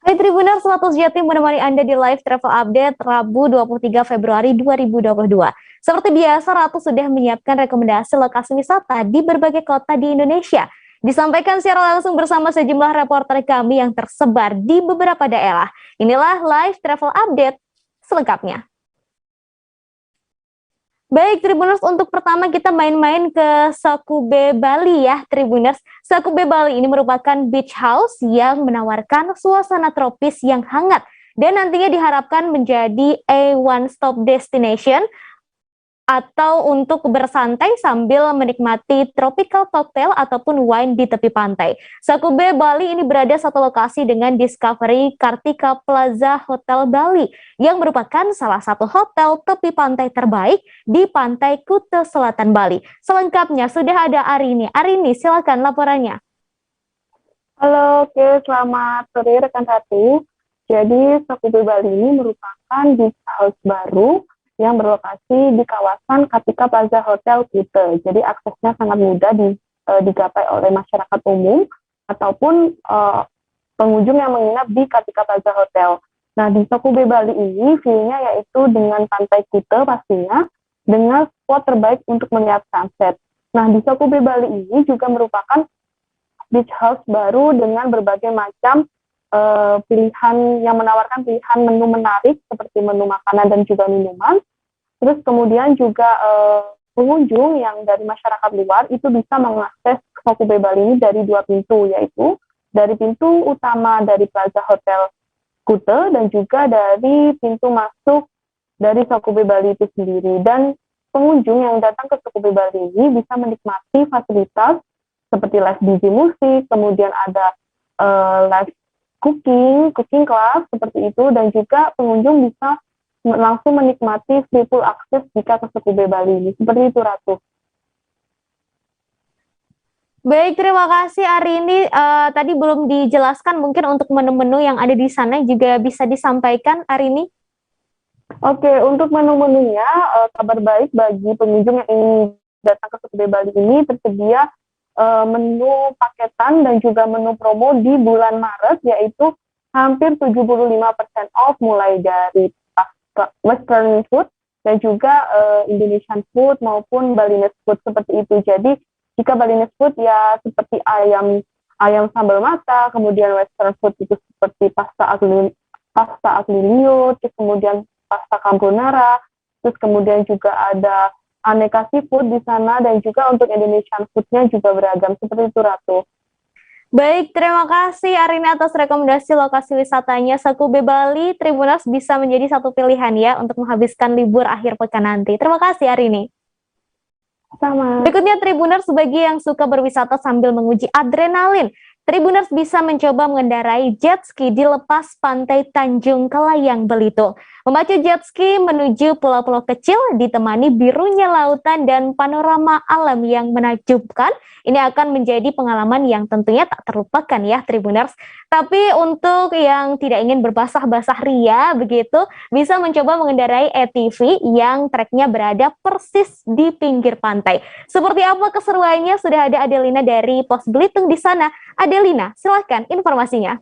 Hai Tribuners, selamat Jatim menemani Anda di live travel update Rabu 23 Februari 2022. Seperti biasa, Ratu sudah menyiapkan rekomendasi lokasi wisata di berbagai kota di Indonesia. Disampaikan secara langsung bersama sejumlah reporter kami yang tersebar di beberapa daerah. Inilah live travel update selengkapnya. Baik Tribuners, untuk pertama kita main-main ke Sakube Bali ya Tribuners. Sakube Bali ini merupakan beach house yang menawarkan suasana tropis yang hangat dan nantinya diharapkan menjadi a one-stop destination atau untuk bersantai sambil menikmati tropical cocktail ataupun wine di tepi pantai. Sakube Bali ini berada satu lokasi dengan Discovery Kartika Plaza Hotel Bali yang merupakan salah satu hotel tepi pantai terbaik di pantai Kuta Selatan Bali. Selengkapnya sudah ada Arini. Arini, silakan laporannya. Halo, oke, selamat sore rekan Ratu. Jadi Sakube Bali ini merupakan beach house baru yang berlokasi di kawasan Kartika Plaza Hotel Kuta. Jadi aksesnya sangat mudah digapai oleh masyarakat umum ataupun pengunjung yang menginap di Kartika Plaza Hotel. Nah, di Sakube Bali ini view-nya yaitu dengan pantai Kuta pastinya, dengan spot terbaik untuk melihat sunset. Nah, di Sakube Bali ini juga merupakan beach house baru dengan berbagai macam pilihan yang menawarkan pilihan menu menarik seperti menu makanan dan juga minuman. Terus kemudian juga pengunjung yang dari masyarakat luar itu bisa mengakses Sakube Bali ini dari dua pintu, yaitu dari pintu utama dari Plaza Hotel Kuta dan juga dari pintu masuk dari Sakube Bali itu sendiri. Dan pengunjung yang datang ke Sakube Bali ini bisa menikmati fasilitas seperti live DJ musik, kemudian ada live cooking class seperti itu, dan juga pengunjung bisa langsung menikmati free pool akses jika ke Sakube Bali. Seperti itu, Ratu. Baik, terima kasih Arini. Tadi belum dijelaskan, mungkin untuk menu-menu yang ada di sana juga bisa disampaikan, Arini. Oke, untuk menu-menunya, kabar baik bagi pengunjung yang ingin datang ke Sakube Bali ini tersedia menu paketan dan juga menu promo di bulan Maret, yaitu hampir 75% off mulai dari Western food dan juga Indonesian food maupun Balinese food seperti itu. Jadi jika Balinese food ya seperti ayam sambal mata, kemudian Western food itu seperti pasta aglio, terus kemudian pasta carbonara, terus kemudian juga ada aneka seafood di sana, dan juga untuk Indonesian food-nya juga beragam. Seperti itu, Ratu. Baik, terima kasih Arini atas rekomendasi lokasi wisatanya Sakube Bali. Tribuners bisa menjadi satu pilihan ya untuk menghabiskan libur akhir pekan nanti. Terima kasih Arini. Sama. Berikutnya Tribuners bagi yang suka berwisata sambil menguji adrenalin. Tribuners bisa mencoba mengendarai jet ski di lepas pantai Tanjung Kelayang Belitung. Memacu jet ski menuju pulau-pulau kecil ditemani birunya lautan dan panorama alam yang menakjubkan. Ini akan menjadi pengalaman yang tentunya tak terlupakan ya Tribuners. Tapi untuk yang tidak ingin berbasah-basah ria begitu, bisa mencoba mengendarai ATV yang treknya berada persis di pinggir pantai. Seperti apa keseruannya? Sudah ada Adelina dari Pos Belitung di sana. Adelina, silahkan informasinya.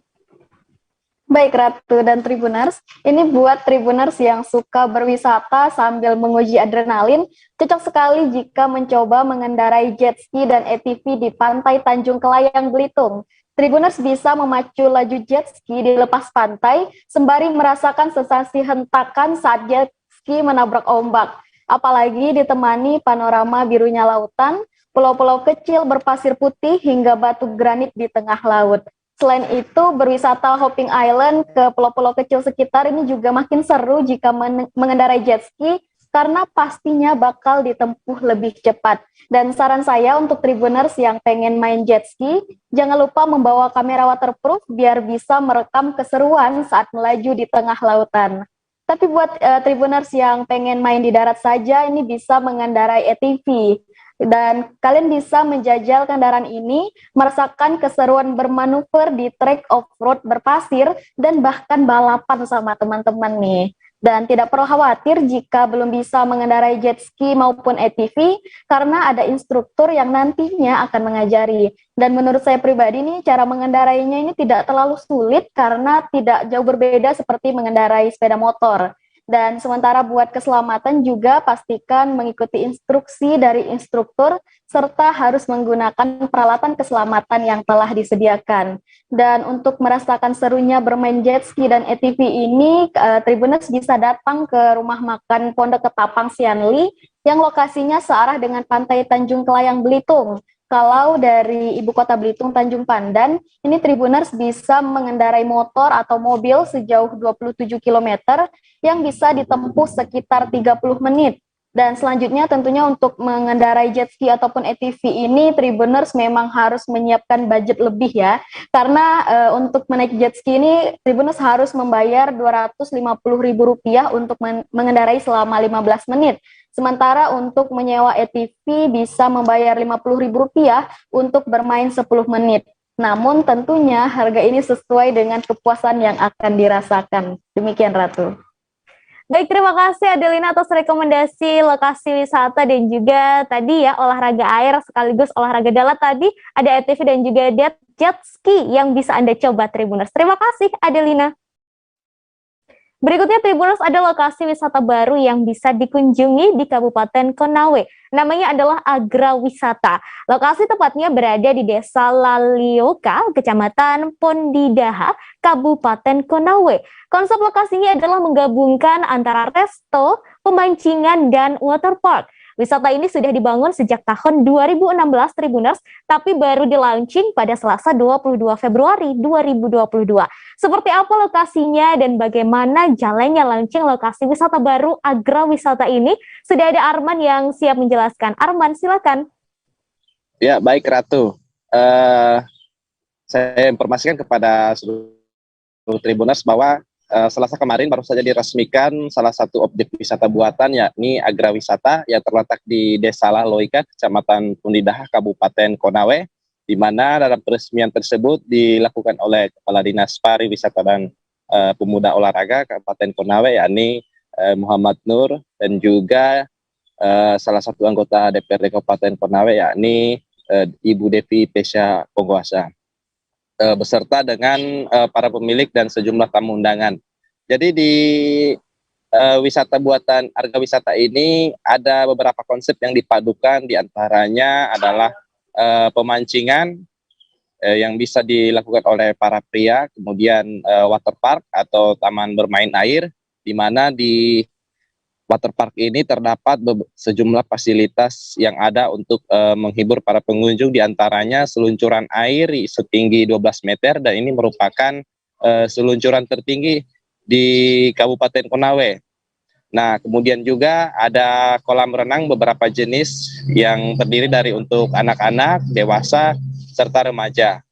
Baik Ratu dan Tribuners, ini buat Tribuners yang suka berwisata sambil menguji adrenalin, cocok sekali jika mencoba mengendarai jet ski dan ATV di pantai Tanjung Kelayang Belitung. Tribuners bisa memacu laju jet ski di lepas pantai, sembari merasakan sensasi hentakan saat jet ski menabrak ombak. Apalagi ditemani panorama birunya lautan, pulau-pulau kecil berpasir putih hingga batu granit di tengah laut. Selain itu, berwisata Hopping Island ke pulau-pulau kecil sekitar ini juga makin seru jika mengendarai jet ski karena pastinya bakal ditempuh lebih cepat. Dan saran saya untuk Tribuners yang pengen main jet ski, jangan lupa membawa kamera waterproof biar bisa merekam keseruan saat melaju di tengah lautan. Tapi buat Tribuners yang pengen main di darat saja, ini bisa mengendarai ATV. Dan kalian bisa menjajal kendaraan ini, merasakan keseruan bermanuver di trek off-road berpasir, dan bahkan balapan sama teman-teman nih. Dan tidak perlu khawatir jika belum bisa mengendarai jet ski maupun ATV, karena ada instruktur yang nantinya akan mengajari. Dan menurut saya pribadi nih, cara mengendarainya ini tidak terlalu sulit karena tidak jauh berbeda seperti mengendarai sepeda motor. Dan sementara buat keselamatan juga pastikan mengikuti instruksi dari instruktur serta harus menggunakan peralatan keselamatan yang telah disediakan. Dan untuk merasakan serunya bermain jet ski dan ATV ini, Tribuners bisa datang ke rumah makan Pondok Ketapang Sianli yang lokasinya searah dengan Pantai Tanjung Kelayang Belitung. Kalau dari ibu kota Belitung, Tanjung Pandan, ini Tribuners bisa mengendarai motor atau mobil sejauh 27 km yang bisa ditempuh sekitar 30 menit. Dan selanjutnya tentunya untuk mengendarai jet ski ataupun ATV ini Tribuners memang harus menyiapkan budget lebih ya. Karena untuk menaiki jet ski ini Tribuners harus membayar Rp250.000 untuk mengendarai selama 15 menit. Sementara untuk menyewa ATV bisa membayar Rp50.000 untuk bermain 10 menit. Namun tentunya harga ini sesuai dengan kepuasan yang akan dirasakan. Demikian Ratu. Baik, terima kasih Adelina atas rekomendasi lokasi wisata dan juga tadi ya olahraga air sekaligus olahraga darat tadi ada ATV dan juga jet ski yang bisa Anda coba Tribuners. Terima kasih Adelina. Berikutnya Tribuners ada lokasi wisata baru yang bisa dikunjungi di Kabupaten Konawe. Namanya adalah Agrawisata. Lokasi tepatnya berada di Desa Lalioka, Kecamatan Pondidaha, Kabupaten Konawe. Konsep lokasinya adalah menggabungkan antara resto, pemancingan, dan waterpark. Wisata ini sudah dibangun sejak tahun 2016 Tribuners, tapi baru di-launching pada Selasa 22 Februari 2022. Seperti apa lokasinya dan bagaimana jalannya launching lokasi wisata baru Agrawisata ini? Sudah ada Arman yang siap menjelaskan. Arman, silakan. Ya, baik Ratu. Saya informasikan kepada seluruh Tribuners bahwa Selasa kemarin baru saja diresmikan salah satu objek wisata buatan yakni Agrawisata yang terletak di Desa Lalioka, Kecamatan Pondidaha, Kabupaten Konawe, di mana dalam peresmian tersebut dilakukan oleh Kepala Dinas Pariwisata dan Pemuda Olahraga Kabupaten Konawe yakni Muhammad Nur dan juga salah satu anggota DPRD Kabupaten Konawe yakni Ibu Devi Pesha Ponggoasa. Beserta dengan para pemilik dan sejumlah tamu undangan. Jadi di wisata buatan Agrawisata ini ada beberapa konsep yang dipadukan, diantaranya adalah pemancingan yang bisa dilakukan oleh para pria, kemudian waterpark atau taman bermain air, di mana di waterpark ini terdapat sejumlah fasilitas yang ada untuk menghibur para pengunjung, diantaranya seluncuran air setinggi 12 meter dan ini merupakan seluncuran tertinggi di Kabupaten Konawe. Nah, kemudian juga ada kolam renang beberapa jenis yang terdiri dari untuk anak-anak, dewasa, serta remaja.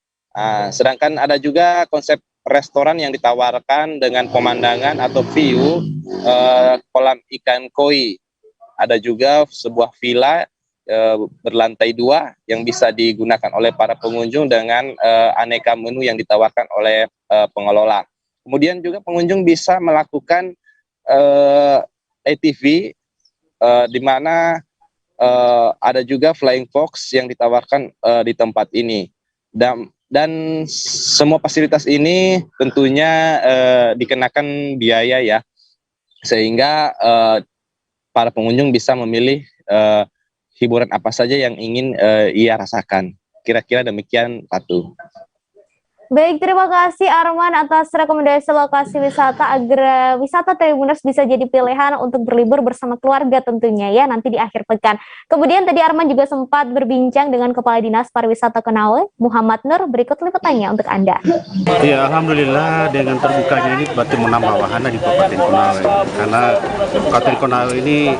Sedangkan ada juga konsep restoran yang ditawarkan dengan pemandangan atau view kolam ikan koi. Ada juga sebuah villa berlantai 2 yang bisa digunakan oleh para pengunjung dengan aneka menu yang ditawarkan oleh pengelola. Kemudian juga pengunjung bisa melakukan ATV di mana ada juga flying fox yang ditawarkan di tempat ini. Dan semua fasilitas ini tentunya dikenakan biaya ya, sehingga para pengunjung bisa memilih hiburan apa saja yang ingin ia rasakan. Kira-kira demikian, Ratu. Baik, terima kasih Arman atas rekomendasi lokasi wisata Agrawisata. Tribuners bisa jadi pilihan untuk berlibur bersama keluarga tentunya ya nanti di akhir pekan. Kemudian tadi Arman juga sempat berbincang dengan Kepala Dinas Pariwisata Konawe, Muhammad Nur. Berikut liputannya untuk Anda. Ya, alhamdulillah dengan terbukanya ini berarti menambah wahana di Kabupaten Konawe. Karena Kabupaten Konawe ini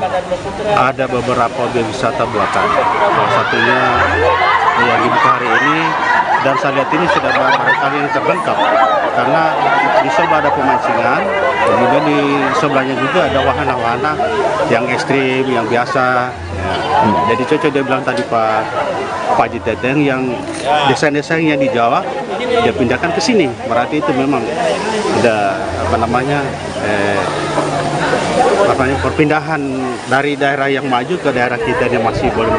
ada beberapa objek wisata buatan. Salah satunya yang dibuka hari ini. Dan saya lihat ini sudah barangkali terlengkap karena di sebelah ada pemancingan, kemudian di sebelahnya juga ada wahana-wahana yang ekstrim, yang biasa. Ya. Jadi cocok dia bilang tadi Pak Haji Teteng yang desain-desainnya di Jawa dia pindahkan ke sini. Berarti itu memang ada perpindahan dari daerah yang maju ke daerah kita yang masih boleh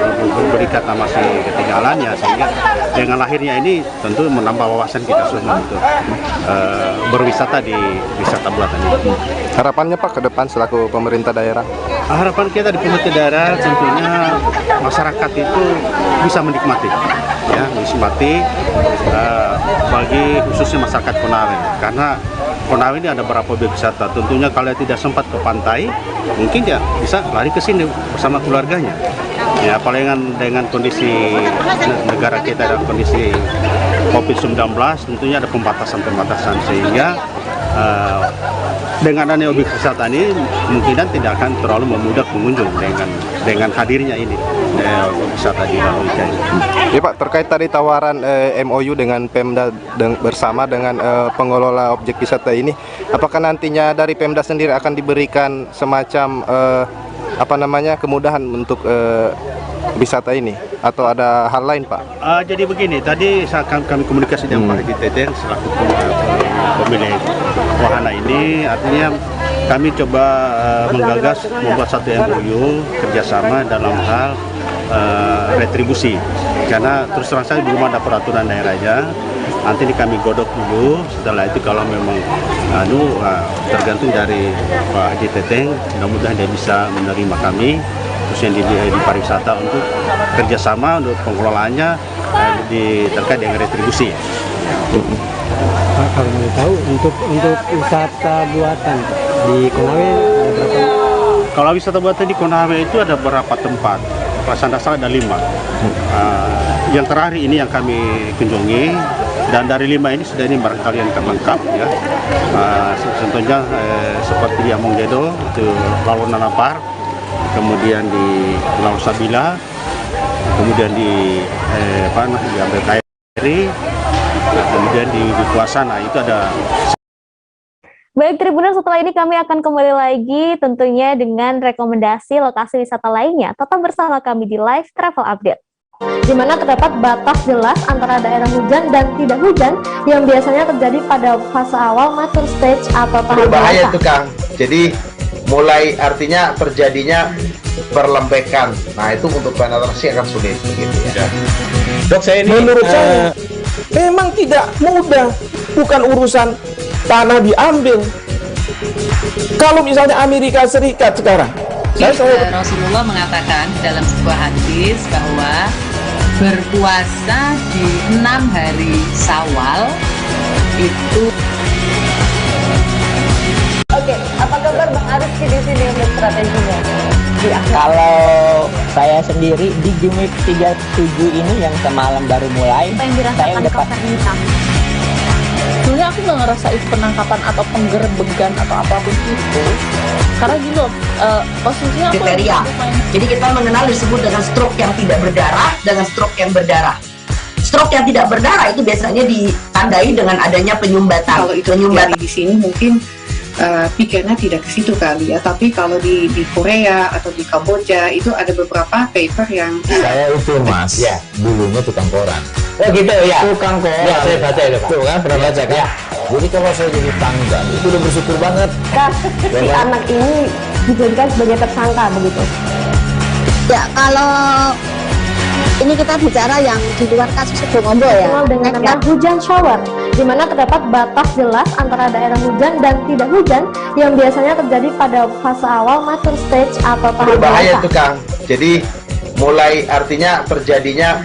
berikat masih ketinggalannya, sehingga dengan lahirnya ini tentu menambah wawasan kita semua untuk berwisata di wisata buatan ini. Harapannya Pak ke depan selaku pemerintah daerah? Harapan kita di pemerintah daerah tentunya masyarakat itu bisa menikmati, ya, bagi khususnya masyarakat Konawe, karena Konawe ini ada beberapa objek wisata. Tentunya kalau tidak sempat ke pantai, mungkin ya bisa lari ke sini bersama keluarganya. Ya, apalagi dengan kondisi negara kita dalam kondisi COVID-19, tentunya ada pembatasan-pembatasan, sehingga dengan adanya objek wisata ini kemungkinan tidak akan terlalu memudah pengunjung dengan hadirnya ini wisata di Loika ini. Ya Pak, terkait tadi tawaran MOU dengan Pemda bersama dengan pengelola objek wisata ini, apakah nantinya dari Pemda sendiri akan diberikan semacam kemudahan untuk wisata ini, atau ada hal lain Pak? Jadi begini, tadi kami komunikasi dengan Pak Haji Teteng selaku pemilik wahana ini, artinya kami coba menggagas membuat satu MOU kerjasama dalam hal retribusi, karena terus terang saja belum ada peraturan daerahnya. Nanti ini kami godok dulu, setelah itu kalau memang tergantung dari Pak Haji Teteng, mudah-mudahan dia bisa menerima kami khususnya di pariwisata untuk kerjasama untuk pengelolaannya terkait dengan retribusi. Pak, kalau mau tahu untuk wisata buatan di Konawe ada berapa? Kalau wisata buatan di Konawe itu ada beberapa tempat, dasar ada 5. Yang terakhir ini yang kami kunjungi, dan dari 5 ini sudah ini barangkali yang lengkap, ya. Contohnya seperti di Amonggedo itu Lalu Nanapar, kemudian di Laut Sabila, kemudian di Ambil Kairi, kemudian di Kuasana itu ada. Baik Tribuners, setelah ini kami akan kembali lagi tentunya dengan rekomendasi lokasi wisata lainnya. Tetap bersama kami di Live Travel Update, di mana terdapat batas jelas antara daerah hujan dan tidak hujan yang biasanya terjadi pada fase awal mature stage atau tahap berbahaya itu Kang. Jadi mulai artinya terjadinya perlembekan. Nah itu untuk penetrasi akan sulit begitu ya. Dok, saya ini menurut saya memang tidak mudah, bukan urusan tanah diambil. Kalau misalnya Amerika Serikat sekarang, Rasulullah mengatakan dalam sebuah hadis bahwa berpuasa di 6 hari Syawal itu. Oke, apa kabar Bang Ariski di sini untuk strateginya? Kalau saya sendiri di Jumit 37 ini yang semalam baru mulai, saya udah pasti. Sebenarnya aku nggak ngerasa itu penangkapan atau penggerbegan atau apapun itu, karena gini loh, posisinya aku kriteria. Jadi kita mengenal disebut dengan stroke yang tidak berdarah dengan stroke yang berdarah. Stroke yang tidak berdarah itu biasanya ditandai dengan adanya penyumbatan. Kalau itu penyumbatan di sini mungkin pikirnya tidak ke situ kali ya, tapi kalau di Korea atau di Kamboja itu ada beberapa paper yang saya itu Mas, ya dulunya tukang koran. Oh gitu ya, tukang koran. Ya saya baca itu Pak. Tuh kan pernah baca kan? Ya. Jadi kalau saya jadi tanggal itu udah bersyukur banget. Si anak ini dijadikan sebagai tersangka begitu. Ya kalau ini kita bicara yang di luar kasus Bongombo ya. Dengan nama hujan shower, di mana terdapat batas jelas antara daerah hujan dan tidak hujan yang biasanya terjadi pada fase awal mature stage atau tahap berbahaya itu Kang. Jadi mulai artinya terjadinya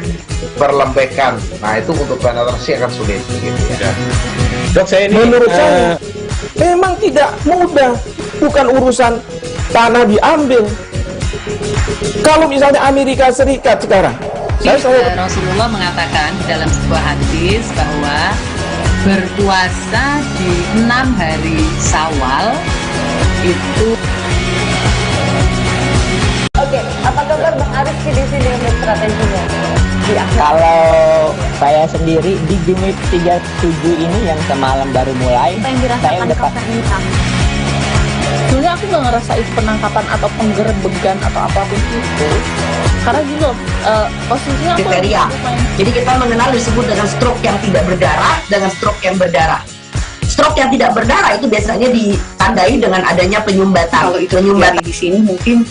perlembekan. Nah itu untuk penetrasi akan sulit begitu ya. Dok, saya ini menurut saya memang tidak mudah, bukan urusan tanah diambil. Kalau misalnya Amerika Serikat sekarang, Rasulullah mengatakan dalam sebuah hadis bahwa berpuasa di 6 hari Syawal itu. Oke, apa kabar Bang Ariski di sini untuk strateginya? Kalau saya sendiri di Jumit 37 ini yang semalam baru mulai, saya udah pasti. Sebenarnya aku nggak ngerasa itu penangkapan atau penggerbegan atau apapun itu, karena gini loh, posisinya kriteria. Jadi kita mengenal disebut dengan stroke yang tidak berdarah dengan stroke yang berdarah. Stroke yang tidak berdarah itu biasanya ditandai dengan adanya penyumbatan. Kalau itu terjadi di sini mungkin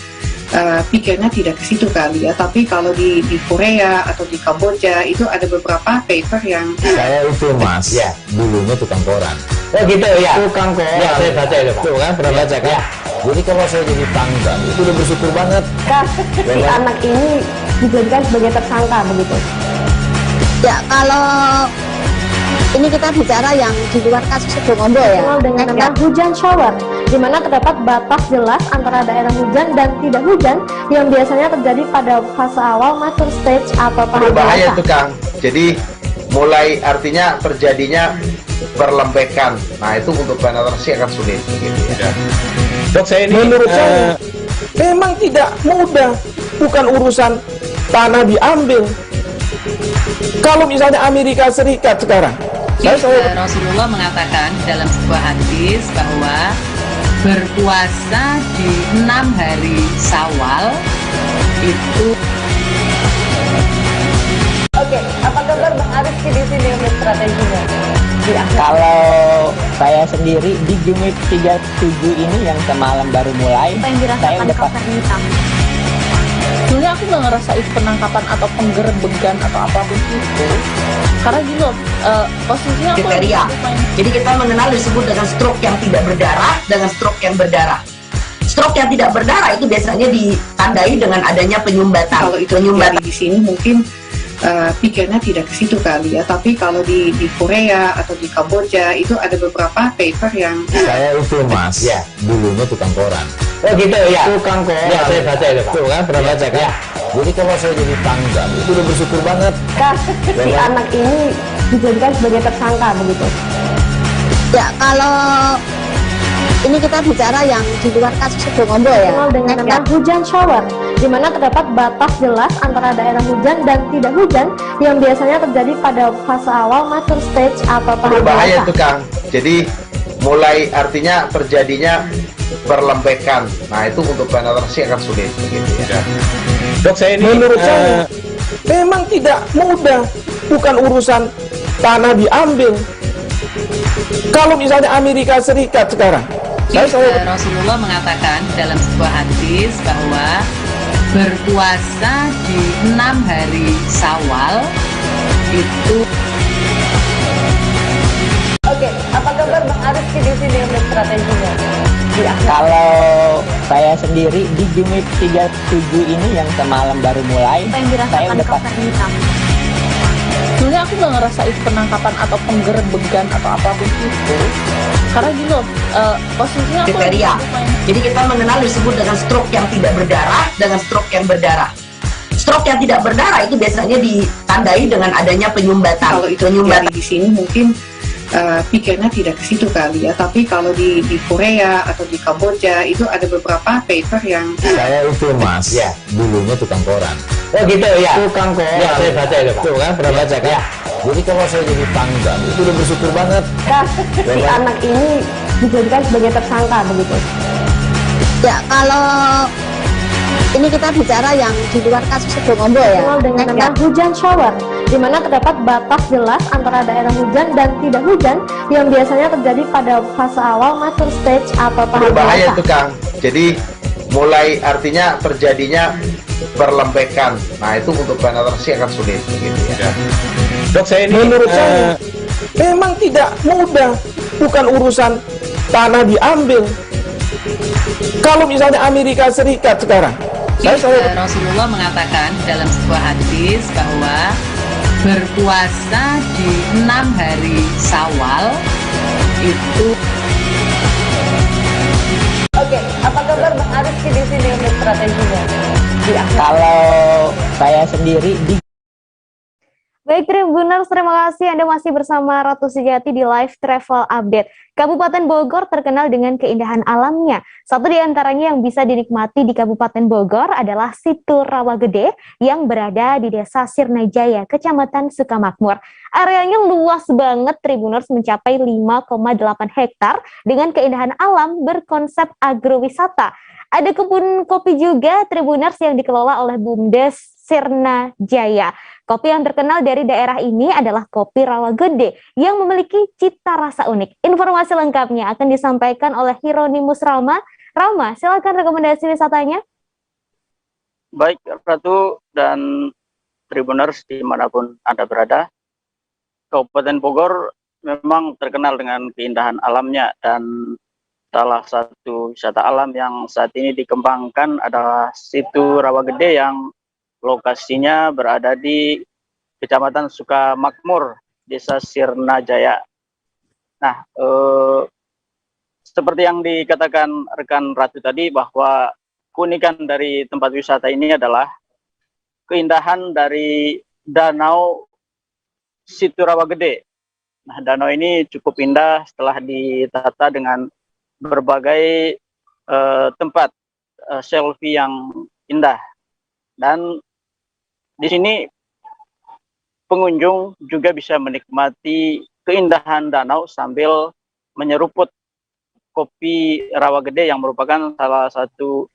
pikirnya tidak ke situ kali ya, tapi kalau di Korea atau di Kamboja itu ada beberapa paper yang Saya itu mas, ya dulunya tukang koran. Oh gitu ya. Tukang koran. Ya saya baca itu pak. Tuh kan pernah baca kan? Jadi kalau saya jadi pangdam itu udah bersyukur banget. Si anak ini dijadikan sebagai tersangka begitu. Ya kalau ini kita bicara yang di luar kasus Sebongombo ya. Dikenal dengan nama hujan shower, di mana terdapat batas jelas antara daerah hujan dan tidak hujan yang biasanya terjadi pada fase awal mature stage atau tahap Berbahaya dewasa. itu Kang. Jadi mulai artinya terjadinya perlembekan. Nah itu untuk penetrasi akan sulit. Gitu ya. Dok, saya ini menurut saya memang tidak mudah, bukan urusan tanah diambil. Kalau misalnya Amerika Serikat sekarang, Rasulullah mengatakan dalam sebuah hadis bahwa berpuasa di 6 hari Syawal itu. Oke, apa kabar Bang Ariski di sini untuk strateginya? Kalau saya sendiri di Jumit 37 ini yang semalam baru mulai, Apa yang saya dirasakan udah Kak Fernita? Sebenarnya aku nggak ngerasa itu penangkapan atau penggerbegan atau apapun itu, karena gini loh, posisinya aku Kriteria. Jadi kita mengenal disebut dengan stroke yang tidak berdarah dengan stroke yang berdarah. Stroke yang tidak berdarah itu biasanya ditandai dengan adanya penyumbatan. kalau itu terjadi di sini mungkin pikirnya tidak ke situ kali ya, tapi kalau di Korea atau di Kamboja itu ada beberapa paper yang Saya itu mas, ya dulunya tukang koran. Oh gitu ya. Tukang koran. Ya saya baca itu pak. Tuh kan pernah baca kan? Jadi kalau saya jadi pangdam itu udah bersyukur banget. Si anak ini dijadikan sebagai tersangka begitu. Ya kalau ini kita bicara yang di luar kasus Sebongombo ya. Dikenal dengan nama hujan shower, di mana terdapat batas jelas antara daerah hujan dan tidak hujan yang biasanya terjadi pada fase awal mature stage atau tahap Berbahaya dewasa. itu Kang. Jadi mulai artinya terjadinya perlembekan. Nah itu untuk penetrasi akan sulit. Gitu ya. Dok, saya ini menurut saya memang tidak mudah, bukan urusan tanah diambil. Kalau misalnya Amerika Serikat sekarang, Rasulullah mengatakan dalam sebuah hadis bahwa berpuasa di 6 hari Syawal itu. Oke, apa kabar Bang Ariski di sini untuk strateginya? Kalau saya sendiri di Jumit 37 ini yang semalam baru mulai, Apa yang saya dirasakan udah Kak Fernita? Sebenarnya aku nggak ngerasa itu penangkapan atau penggerbegan atau apapun itu, karena gini loh, posisinya aku Kriteria. Jadi kita mengenal disebut dengan stroke yang tidak berdarah dengan stroke yang berdarah. Stroke yang tidak berdarah itu biasanya ditandai dengan adanya penyumbatan. kalau itu terjadi di sini mungkin pikirnya tidak ke situ kali ya, tapi kalau di Korea atau di Kamboja itu ada beberapa paper yang Saya itu mas, ya dulunya tukang koran. Oh gitu ya. Tukang koran. Ya saya baca itu pak. Tuh kan pernah baca kan? Jadi kalau saya jadi pangdam itu udah bersyukur banget. Si anak ini dijadikan sebagai tersangka begitu. Ya kalau ini kita bicara yang di luar kasus Sebongombo ya. Dikenal dengan nama hujan shower, di mana terdapat batas jelas antara daerah hujan dan tidak hujan yang biasanya terjadi pada fase awal mature stage atau tahap Berbahaya dewasa. itu Kang. Jadi mulai artinya terjadinya perlembekan. Nah itu untuk penetrasi akan sulit. Gitu ya. Dok, saya ini menurut saya memang tidak mudah, bukan urusan tanah diambil. Kalau misalnya Amerika Serikat sekarang, Rasulullah mengatakan dalam sebuah hadis bahwa berpuasa di 6 hari Syawal itu. Oke, apa kabar Bang Ariski di sini untuk strateginya? Kalau saya sendiri di Baik Tribuners, terima kasih Anda masih bersama Ratu Sejati di Live Travel Update. Kabupaten Bogor terkenal dengan keindahan alamnya. Satu di antaranya yang bisa dinikmati di Kabupaten Bogor adalah Situ Rawagede yang berada di Desa Sirnajaya, Kecamatan Sukamakmur. Areanya luas banget Tribuners, mencapai 5,8 hektar dengan keindahan alam berkonsep agrowisata. Ada kebun kopi juga Tribuners yang dikelola oleh BUMDes Sirna Jaya. Kopi yang terkenal dari daerah ini adalah kopi Rawagede yang memiliki cita rasa unik. Informasi lengkapnya akan disampaikan oleh Hieronymus Rama. Rama, silakan rekomendasi wisatanya. Baik, Ratu dan Tribuners dimanapun Anda berada, Kabupaten Bogor memang terkenal dengan keindahan alamnya, dan salah satu wisata alam yang saat ini dikembangkan adalah situ Rawagede yang lokasinya berada di Kecamatan Sukamakmur, Desa Sirna Jaya. Nah, seperti yang dikatakan rekan Ratu tadi, bahwa keunikan dari tempat wisata ini adalah keindahan dari danau situ Rawagede. Nah, danau ini cukup indah setelah ditata dengan berbagai tempat selfie yang indah. Dan di sini pengunjung juga bisa menikmati keindahan danau sambil menyeruput kopi Rawagede yang merupakan salah satu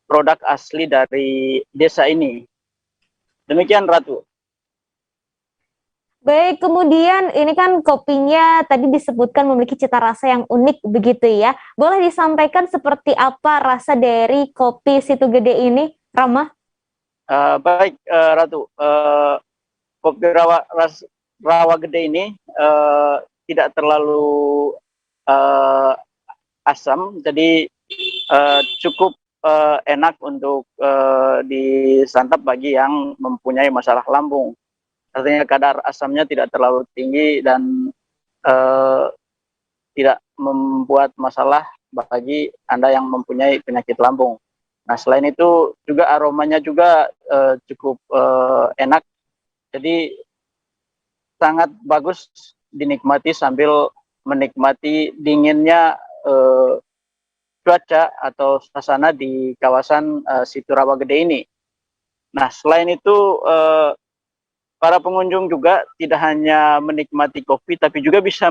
produk asli dari desa ini. Demikian, Ratu. Baik, kemudian ini kan kopinya tadi disebutkan memiliki cita rasa yang unik begitu ya. Boleh disampaikan seperti apa rasa dari kopi Situ Gede ini, Rama? Baik, Ratu. Kopi Rawagede ini tidak terlalu asam, jadi cukup enak untuk disantap bagi yang mempunyai masalah lambung. Artinya kadar asamnya tidak terlalu tinggi dan tidak membuat masalah bagi Anda yang mempunyai penyakit lambung. Nah, selain itu juga aromanya juga cukup enak, jadi sangat bagus dinikmati sambil menikmati dinginnya cuaca atau suasana di kawasan Situ Rawagede ini. Nah, selain itu para pengunjung juga tidak hanya menikmati kopi, tapi juga bisa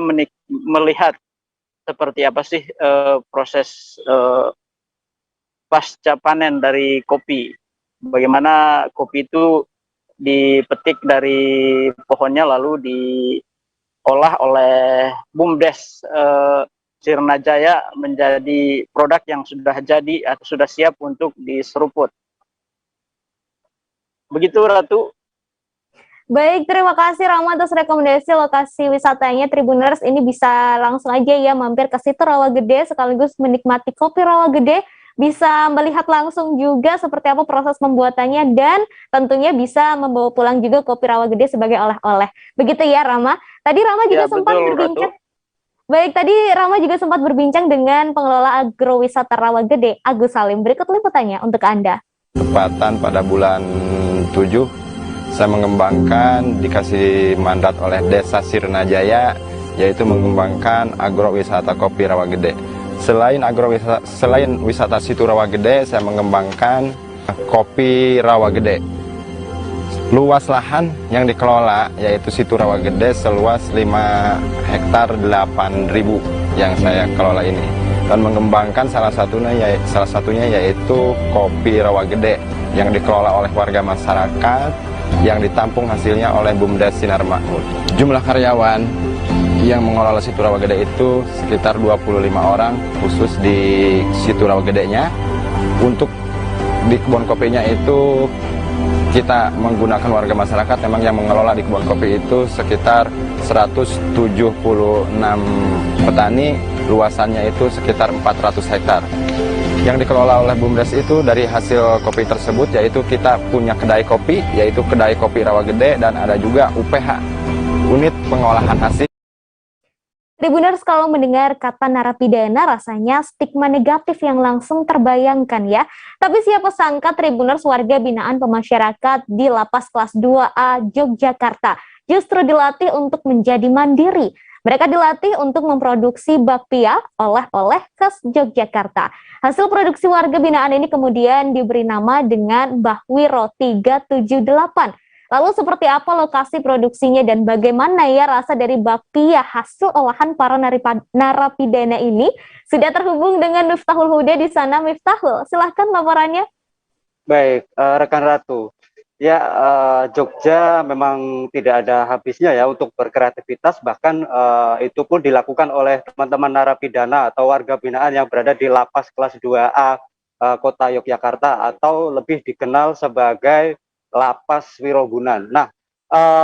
melihat seperti apa sih proses pasca panen dari kopi. Bagaimana kopi itu dipetik dari pohonnya lalu diolah oleh BUMDes Sirna Jaya menjadi produk yang sudah jadi atau sudah siap untuk diseruput. Begitu, Ratu. Baik, terima kasih Rama atas rekomendasi lokasi wisatanya. Tribuners ini bisa langsung aja ya mampir ke situ Rawagede sekaligus menikmati kopi Rawagede, bisa melihat langsung juga seperti apa proses pembuatannya, dan tentunya bisa membawa pulang juga kopi Rawagede sebagai oleh-oleh. Begitu ya, Rama. Tadi Rama juga sempat berbincang. Ratu. Baik, tadi Rama juga sempat berbincang dengan pengelola agrowisata Rawagede, Agus Salim. Berikut liputannya untuk Anda. Tepatan pada bulan 7, saya mengembangkan, dikasih mandat oleh Desa Sirna Jaya, yaitu mengembangkan agrowisata kopi Rawagede. Selain wisata situ Rawagede, saya mengembangkan kopi Rawagede. Luas lahan yang dikelola yaitu situ Rawagede seluas 5 hektar 8.000 yang saya kelola ini, dan mengembangkan salah satunya yaitu kopi Rawagede yang dikelola oleh warga masyarakat, yang ditampung hasilnya oleh BUMDes Sinar Makmur. Jumlah karyawan yang mengelola situ Rawagede itu sekitar 25 orang khusus di situ Rawagedenya. Untuk di kebun kopinya itu kita menggunakan warga masyarakat, memang yang mengelola di kebun kopi itu sekitar 176 petani, luasannya itu sekitar 400 hektar. Yang dikelola oleh BUMDes itu dari hasil kopi tersebut, yaitu kita punya kedai kopi, yaitu kedai kopi Rawagede, dan ada juga UPH, unit pengolahan hasil. Tribuners, kalau mendengar kata narapidana rasanya stigma negatif yang langsung terbayangkan ya. Tapi siapa sangka Tribuners, warga binaan pemasyarakat di Lapas Kelas 2A Yogyakarta justru dilatih untuk menjadi mandiri. Mereka dilatih untuk memproduksi bakpia, oleh-oleh khas Yogyakarta. Hasil produksi warga binaan ini kemudian diberi nama dengan Bahwiro 378. Lalu seperti apa lokasi produksinya dan bagaimana ya rasa dari bakpia hasil olahan para narapidana ini? Sudah terhubung dengan Miftahul Huda di sana. Miftahul, silahkan laporannya. Baik, rekan Ratu. Ya, Jogja memang tidak ada habisnya ya untuk berkreativitas, bahkan itu pun dilakukan oleh teman-teman narapidana atau warga binaan yang berada di lapas kelas 2A Kota Yogyakarta atau lebih dikenal sebagai Lapas Wirogunan. Nah,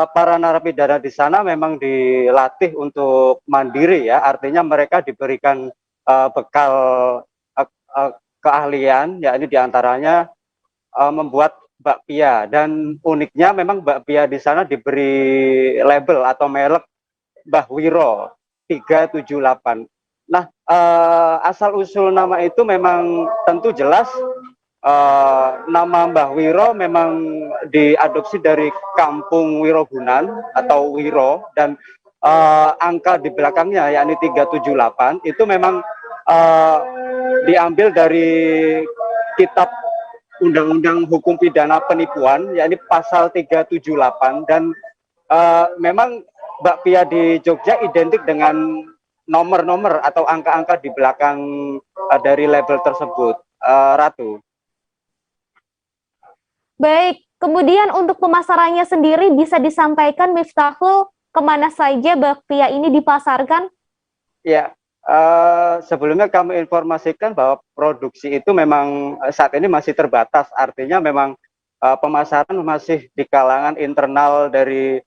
para narapidana di sana memang dilatih untuk mandiri ya, artinya mereka diberikan bekal keahlian, yakni diantaranya membuat bakpia, dan uniknya memang bakpia di sana diberi label atau merek Mbah Wiro 378. Nah, asal usul nama itu memang tentu jelas, nama Mbah Wiro memang diadopsi dari kampung Wirogunan atau Wiro, dan angka di belakangnya yakni 378 itu memang diambil dari kitab Undang-Undang Hukum Pidana Penipuan, yakni pasal 378, dan memang bakpia di Jogja identik dengan nomor-nomor atau angka-angka di belakang dari label tersebut. Ratu. Baik, kemudian untuk pemasarannya sendiri bisa disampaikan Miftahul, kemana saja bakpia ini dipasarkan? Ya, sebelumnya kami informasikan bahwa produksi itu memang saat ini masih terbatas, artinya memang pemasaran masih di kalangan internal dari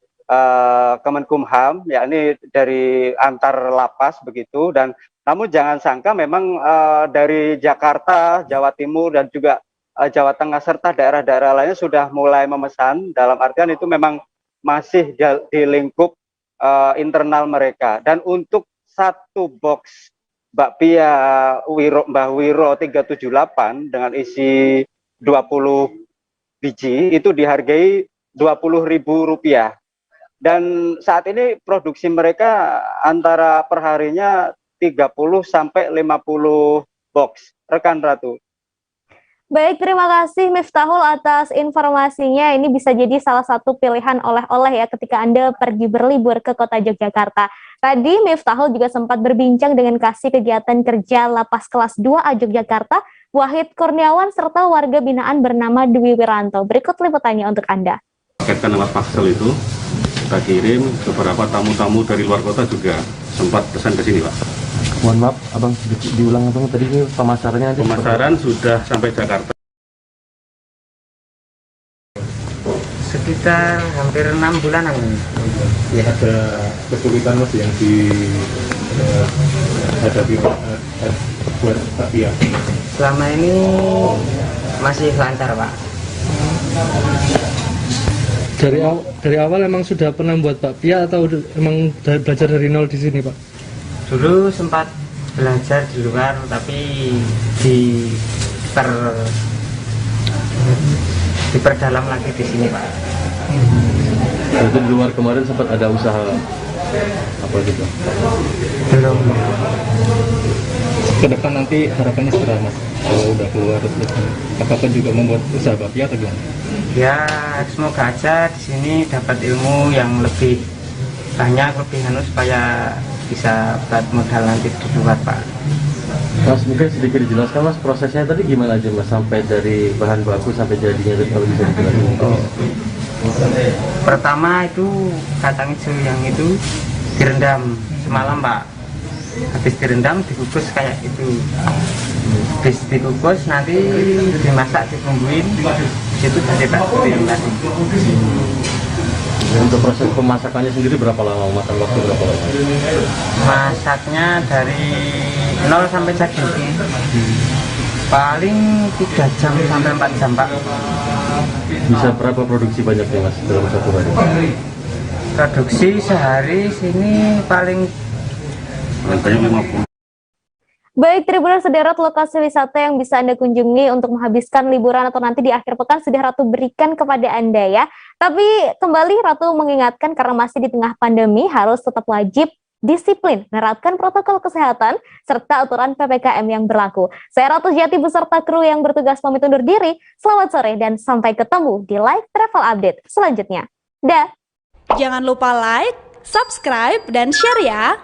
Kemenkumham, yakni dari antar lapas begitu, dan namun jangan sangka memang dari Jakarta, Jawa Timur, dan juga Jawa Tengah serta daerah-daerah lainnya sudah mulai memesan, dalam artian itu memang masih di lingkup internal mereka. Dan untuk satu box bakpia Mbah Wiro 378 dengan isi 20 biji itu dihargai Rp20.000. Dan saat ini produksi mereka antara perharinya 30 sampai 50 box, rekan Ratu. Baik, terima kasih Miftahul atas informasinya. Ini bisa jadi salah satu pilihan oleh-oleh ya ketika Anda pergi berlibur ke kota Yogyakarta. Tadi Miftahul juga sempat berbincang dengan Kasih Kegiatan Kerja Lapas Kelas 2A Yogyakarta, Wahid Kurniawan, serta warga binaan bernama Dwi Wiranto. Berikut liputannya untuk Anda. Paketkan lewat Paksel itu, kita kirim, beberapa tamu-tamu dari luar kota juga sempat pesan ke sini, Pak. Mohon maaf, Abang, diulang Abang tadi ini pemasarannya nanti. Pemasaran sudah sampai Jakarta. Sekitar hampir 6 bulanan. Ya, ada kesulitan Mas yang dihadapi buat bakpia. Selama ini masih lancar, Pak. Dari awal emang sudah pernah buat bakpia atau emang belajar dari nol di sini, Pak? Dulu sempat belajar di luar, tapi diperdalam lagi di sini, Pak. Jadi di luar kemarin sempat ada usaha apa gitu? Belum. Ke depan nanti harapannya seperti Mas? Kalau udah keluar, apakah juga membuat usaha bakpia atau gimana? Ya, semoga aja di sini dapat ilmu yang lebih banyak, lebih supaya bisa buat modal nanti di luar, Pak. Mas, mungkin sedikit dijelaskan Mas, prosesnya tadi gimana aja Mas, sampai dari bahan baku sampai jadinya, kalau bisa dijelaskan. Pertama itu kacang hijau yang itu direndam semalam, Pak. Habis direndam dikukus kayak itu. Habis dikukus nanti dimasak, dibumbuin, itu jadi bakpia yang tadi. Untuk proses pemasakannya sendiri berapa lama, makan waktu berapa lama? Masaknya dari 0 sampai jadi paling 3 jam sampai 4 jam, Pak. Bisa berapa produksi banyaknya Mas dalam satu hari? Produksi sehari sini paling 50. Baik, Tribuners, sederet lokasi wisata yang bisa Anda kunjungi untuk menghabiskan liburan atau nanti di akhir pekan sudah Ratu berikan kepada Anda ya. Tapi kembali Ratu mengingatkan karena masih di tengah pandemi harus tetap wajib disiplin, menerapkan protokol kesehatan serta aturan PPKM yang berlaku. Saya Ratu Jati beserta kru yang bertugas pamit undur diri. Selamat sore dan sampai ketemu di Live Travel Update selanjutnya. Dah. Jangan lupa like, subscribe, dan share ya.